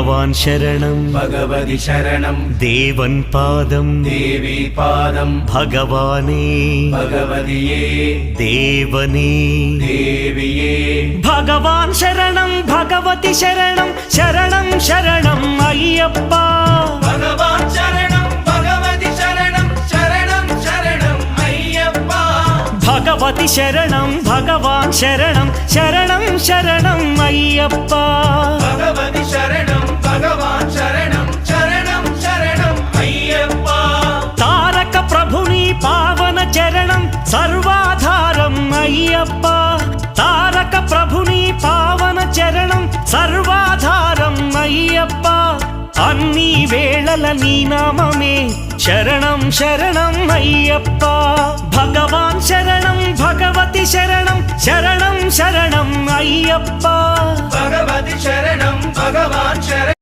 ഭഗവാൻ ശരണം ഭഗവതി ശരണം ദേവൻ പാദം ദേവി പാദം ഭഗവാനേ ഭഗവതിയേ ദേവനേ ദേവിയേ ഭഗവാൻ ശരണം ഭഗവതി ശരണം ശരണം ശരണം അയ്യപ്പ ഭഗവാൻ ശരണം ഭഗവതി ശരണം ശരണം ശരണം അയ്യപ്പ ഭഗവതി ശരണം ഭഗവാൻ ശരണം ശരണം ശരണം അയ്യപ്പ ഭഗവതി ശരണം ഭഗവാൻ ശരണം ശരണം ശരണം അയ്യപ്പ താരക ప్రభుని పావన చరణం సర్వాధారం అయ్యప్ప తారక ప్రభుని పావన చరణం సర్వాధారం అయ్యప్ప అన్ని వేళల నీ నామమే శరణం శరణం అయ్యప్ప భగవాన్ శరణం భగవతి శరణం శరణం శరణం అయ్యప్ప భగవతి శరణం భగవాన్ శరణం